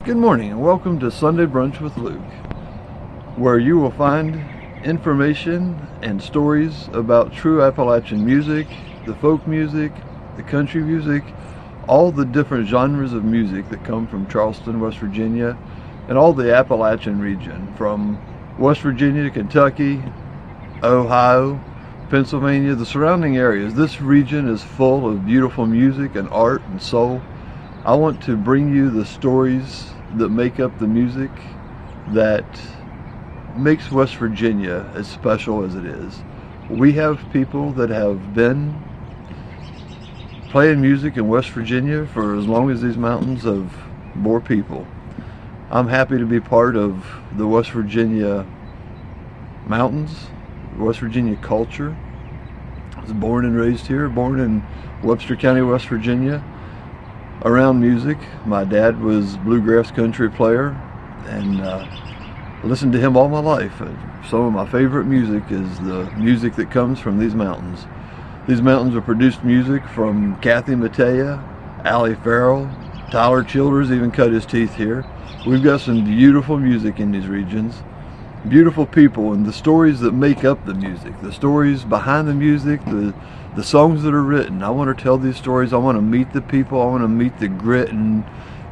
Good morning and welcome to Sunday Brunch with Luke, where you will find information and stories about true Appalachian music, the folk music, the country music, all the different genres of music that come from Charleston, West Virginia, and all the Appalachian region, from West Virginia to Kentucky, Ohio, Pennsylvania, the surrounding areas. This region is full of beautiful music and art and soul. I want to bring you the stories that make up the music that makes West Virginia as special as it is. We have people that have been playing music in West Virginia for as long as these mountains have bore people. I'm happy to be part of the West Virginia mountains, West Virginia culture. I was born and raised here, born in Webster County, West Virginia, around music. My dad was bluegrass country player, and listened to him all my life. Some of my favorite music is the music that comes from these mountains. These mountains have produced music from Kathy Mattea, Allie Farrell, Tyler Childers even cut his teeth here. We've got some beautiful music in these regions, beautiful people, and the stories that make up the music, the stories behind the music, the songs that are written. I want to tell these stories. I want to meet the people. I want to meet the grit and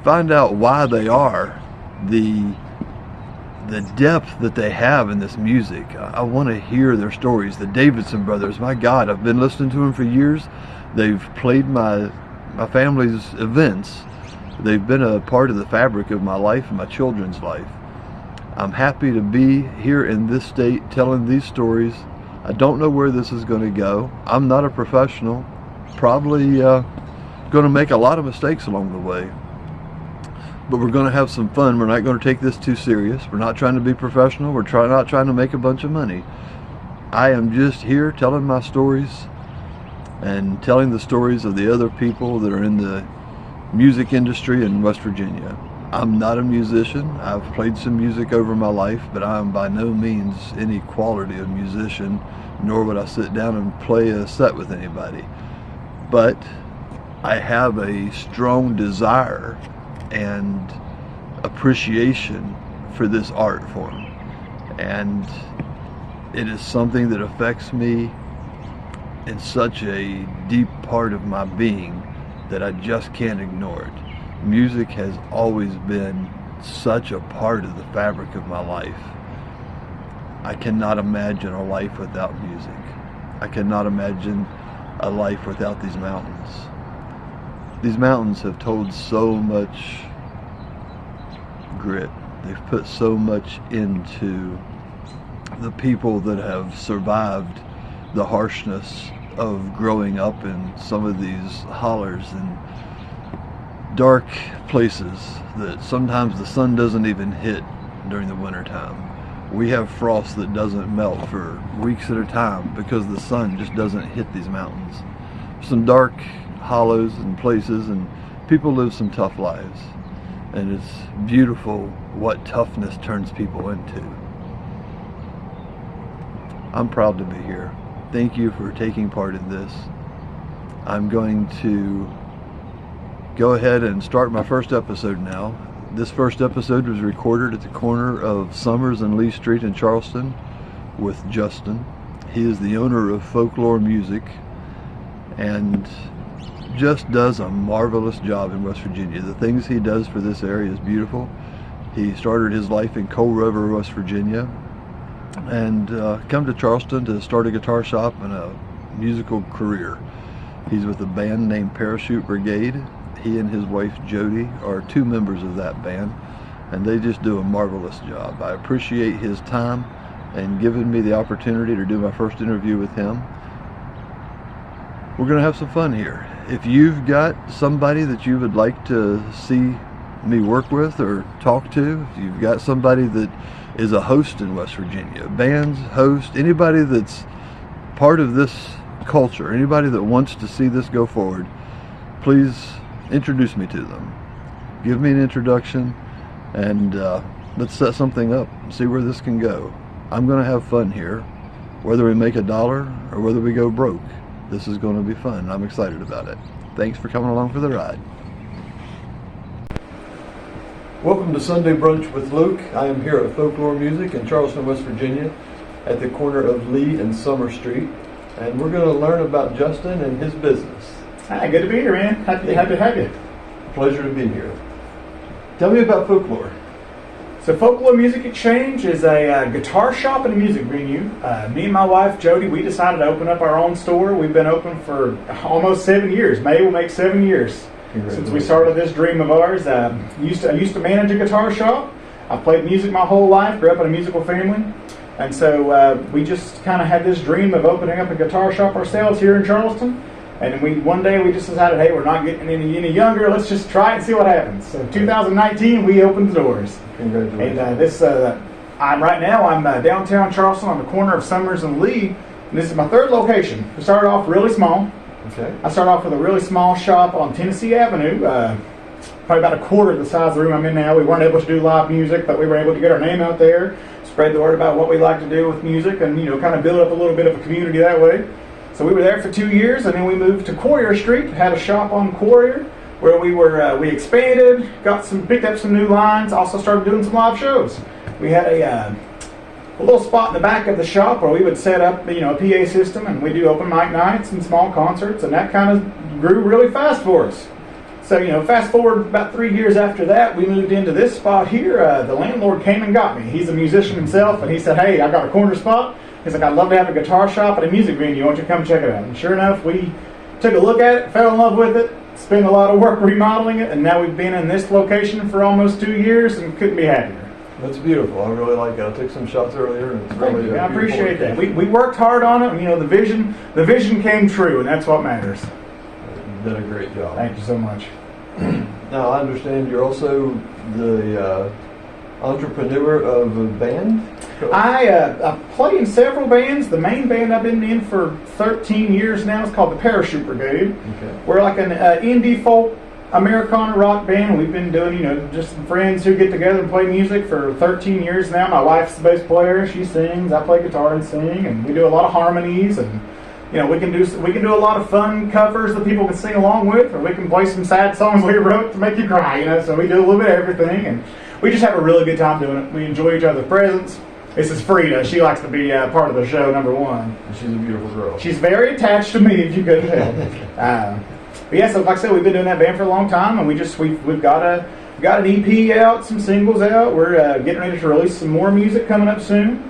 find out why they are the depth that they have in this music. I want to hear their stories. The Davidson brothers, my God, I've been listening to them for years. They've played my family's events. They've been a part of the fabric of my life and my children's life. I'm happy to be here in this state telling these stories. I don't know where this is going to go. I'm not a professional. Probably going to make a lot of mistakes along the way. But we're going to have some fun. We're not going to take this too serious. We're not trying to be professional. We're not trying to make a bunch of money. I am just here telling my stories and telling the stories of the other people that are in the music industry in West Virginia. I'm not a musician. I've played some music over my life, but I am by no means any quality of musician, nor would I sit down and play a set with anybody. But I have a strong desire and appreciation for this art form, and it is something that affects me in such a deep part of my being that I just can't ignore it. Music has always been such a part of the fabric of my life. I cannot imagine a life without music. I cannot imagine a life without these mountains. These mountains have told so much grit. They've put so much into the people that have survived the harshness of growing up in some of these hollers and dark places that sometimes the sun doesn't even hit during the winter time. We have frost that doesn't melt for weeks at a time because the sun just doesn't hit these mountains. Some dark hollows and places, and people live some tough lives, and it's beautiful what toughness turns people into. I'm proud to be here. Thank you for taking part in this. I'm going to go ahead and start my first episode now. This first episode was recorded at the corner of Summers and Lee Street in Charleston with Justin. He is the owner of Folklore Music and just does a marvelous job in West Virginia. The things he does for this area is beautiful. He started his life in Coal River, West Virginia, and come to Charleston to start a guitar shop and a musical career. He's with a band named Parachute Brigade. He and his wife Jody are two members of that band, and they just do a marvelous job. I appreciate his time and giving me the opportunity to do my first interview with him. We're going to have some fun here. If you've got somebody that you would like to see me work with or talk to, if you've got somebody that is a host in West Virginia, bands, host, anybody that's part of this culture, anybody that wants to see this go forward, please introduce me to them. Give me an introduction, and let's set something up and see where this can go. I'm going to have fun here, whether we make $1 or whether we go broke. This is going to be fun. I'm excited about it. Thanks for coming along for the ride. Welcome to Sunday Brunch with Luke. I am here at Folklore Music in Charleston, West Virginia at the corner of Lee and Summer Street. And we're going to learn about Justin and his business. Hi, good to be here, man. Happy to have you. Pleasure to be here. Tell me about Folklore. So Folklore Music Exchange is a guitar shop and a music venue. Me and my wife, Jody, we decided to open up our own store. We've been open for almost 7 years. May will make 7 years since we started this dream of ours. I used to manage a guitar shop. I played music my whole life, grew up in a musical family. And so we just kind of had this dream of opening up a guitar shop ourselves here in Charleston. And one day we just decided, hey, we're not getting any younger. Let's just try it and see what happens. So 2019, we opened the doors. Congratulations. And I'm downtown Charleston on the corner of Summers and Lee. And this is my third location. We started off really small. Okay. I started off with a really small shop on Tennessee Avenue, probably about a quarter of the size of the room I'm in now. We weren't able to do live music, but we were able to get our name out there, spread the word about what we like to do with music, and kind of build up a little bit of a community that way. So we were there for 2 years, and then we moved to Quarrier Street, had a shop on Quarrier, where we expanded, picked up some new lines, also started doing some live shows. We had a little spot in the back of the shop where we would set up, a PA system, and we do open mic nights and small concerts, and that kind of grew really fast for us. So, fast forward about 3 years after that, we moved into this spot here. The landlord came and got me. He's a musician himself, and he said, hey, I got a corner spot. He's like, I'd love to have a guitar shop and a music venue. Why don't you come check it out? And sure enough, we took a look at it, fell in love with it, spent a lot of work remodeling it, and now we've been in this location for almost 2 years and couldn't be happier. That's beautiful. I really like it. I took some shots earlier, and it's really I appreciate that. We worked hard on it. The vision came true, and that's what matters. You've done a great job. Thank you so much. Now, I understand you're also the entrepreneur of a band? I play in several bands. The main band I've been in for 13 years now is called the Parachute Brigade. Okay. We're like an indie folk Americana rock band. We've been doing, just some friends who get together and play music for 13 years now. My wife's the bass player. She sings. I play guitar and sing, and we do a lot of harmonies, and we can do a lot of fun covers that people can sing along with, or we can play some sad songs we wrote to make you cry. So we do a little bit of everything, and we just have a really good time doing it. We enjoy each other's presence. This is Frida. She likes to be part of the show, number one. She's a beautiful girl. She's very attached to me, if you couldn't tell. But yeah, so like I said, we've been doing that band for a long time, and we've got an EP out, some singles out. We're getting ready to release some more music coming up soon.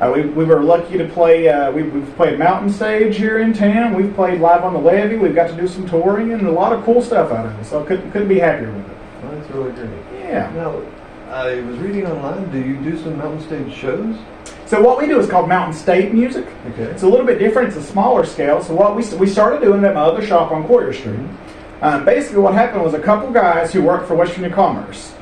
We were lucky to play. We've played Mountain Stage here in town. We've played live on the Levee. We've got to do some touring and a lot of cool stuff out of it. So I couldn't be happier with it. Well, that's really great. Yeah. Now, I was reading online. Do you do some Mountain Stage shows? So what we do is called Mountain State Music. Okay. It's a little bit different. It's a smaller scale. So what we started doing at my other shop on Quarrier Street. Basically, what happened was a couple guys who work for West Virginia Commerce.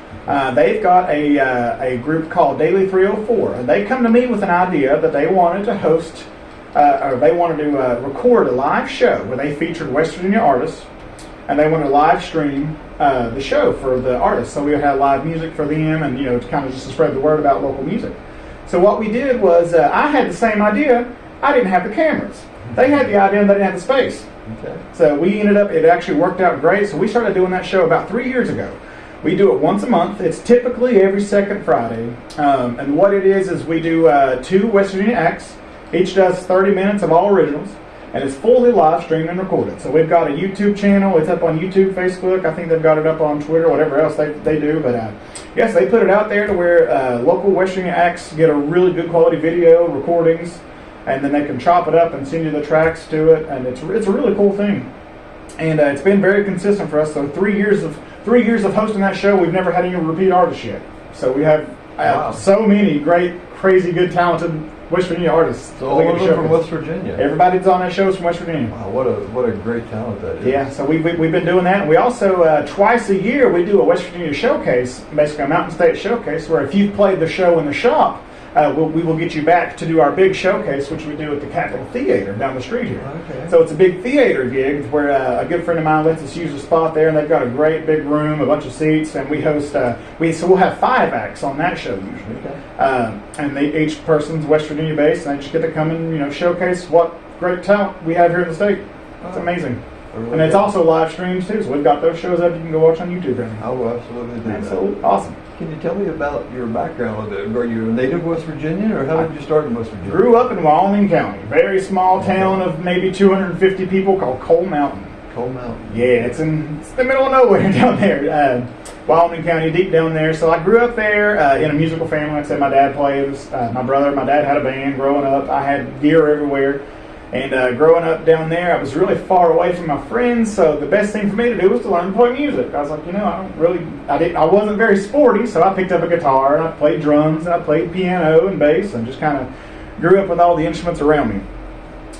They've got a group called Daily 304, and they come to me with an idea that they wanted to host, or they wanted to record a live show where they featured West Virginia artists, and they wanted to live stream the show for the artists. So we would have live music for them, and to kind of just to spread the word about local music. So what we did was, I had the same idea. I didn't have the cameras. They had the idea, and they didn't have the space. Okay. So it actually worked out great. So we started doing that show about 3 years ago. We do it once a month. It's typically every second Friday. And what it is we do 2 West Virginia acts. Each does 30 minutes of all originals. And it's fully live streamed and recorded. So we've got a YouTube channel. It's up on YouTube, Facebook. I think they've got it up on Twitter, whatever else they do. But yes, they put it out there to where local West Virginia acts get a really good quality video, recordings. And then they can chop it up and send you the tracks to it. And it's a really cool thing. And it's been very consistent for us. So 3 years of hosting that show, we've never had any repeat artists yet. So we have so many great, crazy, good, talented West Virginia artists. So all of them from West Virginia. Everybody's on that show is from West Virginia. Wow, what a great talent that is. Yeah, so we've been doing that. And we also, twice a year, we do a West Virginia showcase, basically a Mountain State showcase, where if you've played the show in the shop, we will get you back to do our big showcase, which we do at the Capitol Theater down the street here. Okay. So it's a big theater gig where a good friend of mine lets us use a spot there, and they've got a great big room, a bunch of seats, and we host. So we'll have 5 acts on that show usually. Okay. And each person's West Virginia based, and they just get to come and showcase what great talent we have here in the state. It's amazing. Really and it's also live streams too, so we've got those shows up you can go watch on YouTube. I will absolutely do that. Absolutely. Awesome. Can you tell me about your background with it? Are you a native of West Virginia, or how did you start in West Virginia? Grew up in Wyoming County, very small town of maybe 250 people called Coal Mountain. Coal Mountain. Yeah, it's the middle of nowhere down there, Wyoming County, deep down there. So I grew up there in a musical family. Like I said, my dad plays. My dad had a band growing up. I had gear everywhere. And growing up down there, I was really far away from my friends, so the best thing for me to do was to learn to play music. I was like, I wasn't very sporty, so I picked up a guitar, and I played drums, and I played piano and bass, and just kind of grew up with all the instruments around me.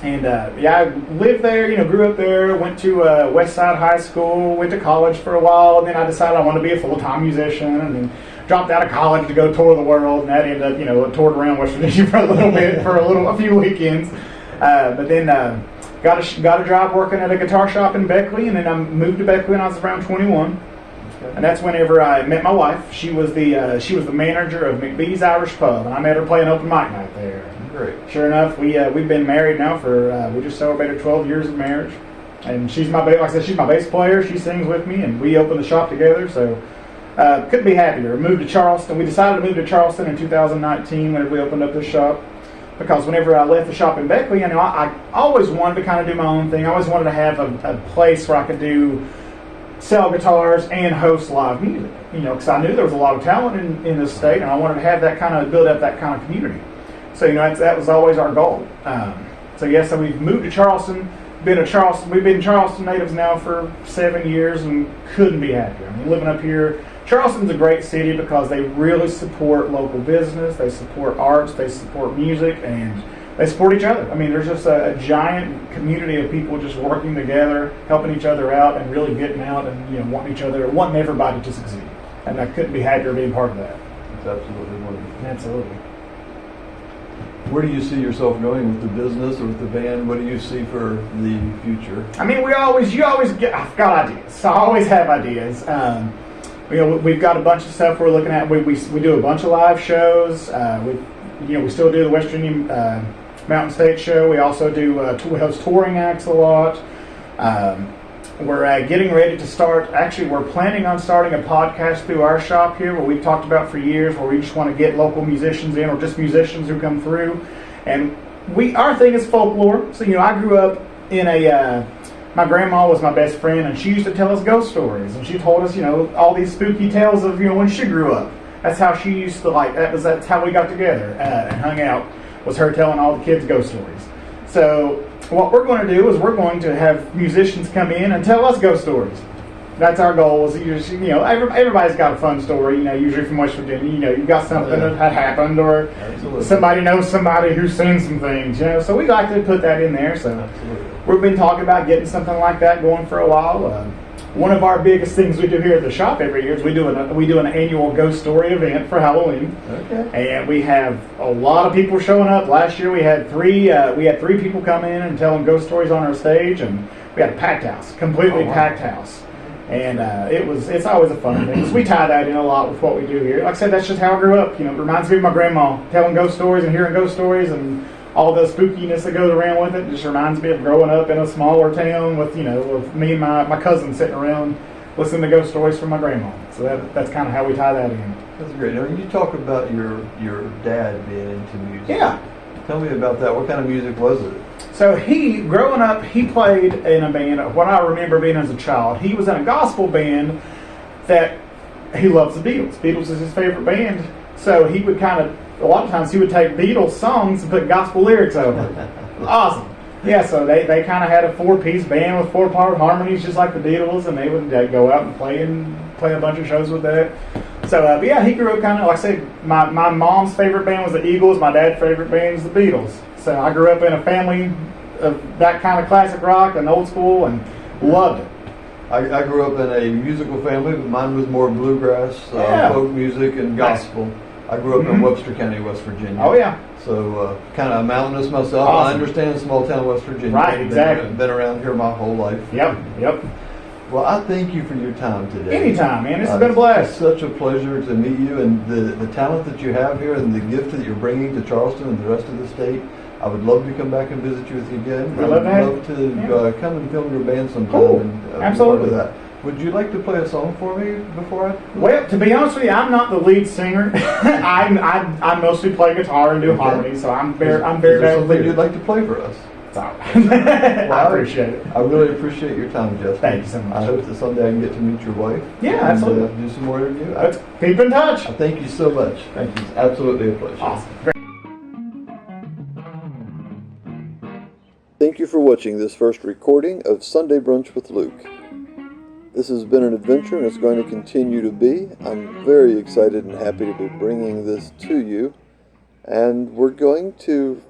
And I lived there, grew up there, went to West Side High School, went to college for a while, and then I decided I wanted to be a full-time musician, and then dropped out of college to go tour the world, and that ended up, I toured around West Virginia for a little bit, a few weekends. But then got a job working at a guitar shop in Beckley, and then I moved to Beckley when I was around 21. Okay. And that's whenever I met my wife. She was the manager of McBee's Irish Pub, and I met her playing open mic night there. Great. Sure enough, we've been married now for we just celebrated 12 years of marriage. And she's my bass player. She sings with me, and we opened the shop together. So couldn't be happier. Moved to Charleston. We decided to move to Charleston in 2019 whenever we opened up this shop. Because whenever I left the shop in Beckley, I always wanted to kind of do my own thing. I always wanted to have a place where I could sell guitars and host live music. Because I knew there was a lot of talent in this state, and I wanted to have build up that kind of community. So that was always our goal. So we've moved to Charleston. We've been Charleston natives now for 7 years, and couldn't be happier. Living up here. Charleston's a great city because they really support local business, they support arts, they support music, and they support each other. There's just a giant community of people just working together, helping each other out, and really getting out and wanting everybody to succeed. And I couldn't be happier being part of that. It's absolutely wonderful. Absolutely. Where do you see yourself going with the business or with the band? What do you see for the future? I've got ideas. I always have ideas. We've got a bunch of stuff we're looking at. We do a bunch of live shows. We still do the West Virginia Mountain State Show. We also do we host touring acts a lot. We're getting ready to start. Actually, we're planning on starting a podcast through our shop here, where we've talked about for years, where we just want to get local musicians in, or just musicians who come through. And our thing is folklore. So I grew up in my grandma was my best friend, and she used to tell us ghost stories, and she told us, all these spooky tales of, when she grew up. That's how she used to that's how we got together and hung out, was her telling all the kids ghost stories. So what we're going to do is we're going to have musicians come in and tell us ghost stories. That's our goal. Is everybody's got a fun story, usually from West Virginia. You've got something that had happened, or absolutely. Somebody knows somebody who's seen some things, So we like to put that in there. So absolutely. We've been talking about getting something like that going for a while. One of our biggest things we do here at the shop every year is we do an annual ghost story event for Halloween. Okay. And we have a lot of people showing up. Last year we had three people come in and telling ghost stories on our stage, and we had a packed house, completely packed house. And it's always a fun thing. So we tie that in a lot with what we do here. Like I said, that's just how I grew up. It reminds me of my grandma telling ghost stories and hearing ghost stories, and all the spookiness that goes around with it. Just reminds me of growing up in a smaller town with me and my cousin sitting around listening to ghost stories from my grandma. So that's kind of how we tie that in. That's great. Now, you talk about your dad being into music. Yeah. Tell me about that. What kind of music was it? So growing up, he played in a band. What I remember being as a child, he was in a gospel band that he loves the Beatles. Beatles is his favorite band. So he would a lot of times he would take Beatles songs and put gospel lyrics over it. Awesome. Yeah, so they kind of had a 4-piece band with 4-part harmonies, just like the Beatles, and they would go out and play a bunch of shows with that. So, he grew up kind of, like I said, my mom's favorite band was the Eagles, my dad's favorite band was the Beatles. So I grew up in a family of that kind of classic rock and old school, and loved it. I grew up in a musical family, but mine was more bluegrass, folk music, and gospel. Nice. I grew up in Webster County, West Virginia. Oh, yeah. So kind of mountainous myself. Awesome. I understand small town West Virginia. Right, exactly. Been around here my whole life. Yep. Well, I thank you for your time today. Anytime, man. This has been a blast. It's such a pleasure to meet you, and the talent that you have here and the gift that you're bringing to Charleston and the rest of the state. I would love to come back and visit you again. I'd love to come and film your band sometime. Cool. And, absolutely. That. Would you like to play a song for me before I? Well, to be honest with you, I'm not the lead singer. I mostly play guitar and do harmony, so I'm very Is bad there at something lead. you'd like to play for us? I appreciate it. I really appreciate your time, Justin. Thank you so much. I hope that someday I can get to meet your wife. Yeah, and, absolutely. do some more interview. Let's keep in touch. I thank you so much. Thank you. It's absolutely a pleasure. Awesome. Great. Thank you for watching this first recording of Sunday Brunch with Luke. This has been an adventure and it's going to continue to be. I'm very excited and happy to be bringing this to you. And we're going to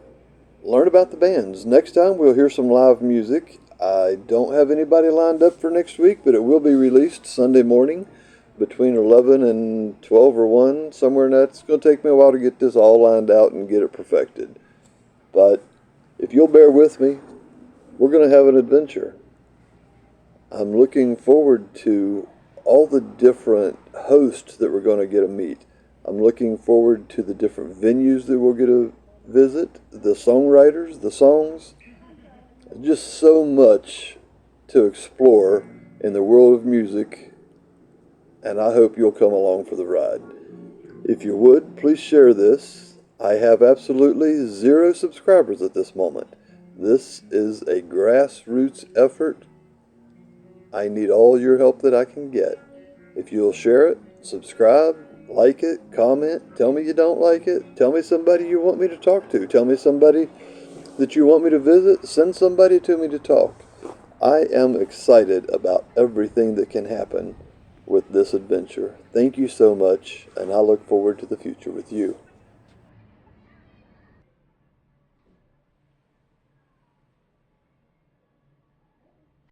learn about the bands. Next time we'll hear some live music. I don't have anybody lined up for next week, but it will be released Sunday morning between 11 and 12 or 1, somewhere in that. It's going to take me a while to get this all lined out and get it perfected. But if you'll bear with me, we're going to have an adventure. I'm looking forward to all the different hosts that we're going to get to meet. I'm looking forward to the different venues that we'll get to visit, the songwriters, the songs. Just so much to explore in the world of music, and I hope you'll come along for the ride. If you would, please share this. I have absolutely 0 subscribers at this moment. This is a grassroots effort. I need all your help that I can get. If you'll share it, subscribe, like it, comment, tell me you don't like it, tell me somebody you want me to talk to, tell me somebody that you want me to visit, send somebody to me to talk. I am excited about everything that can happen with this adventure. Thank you so much, and I look forward to the future with you.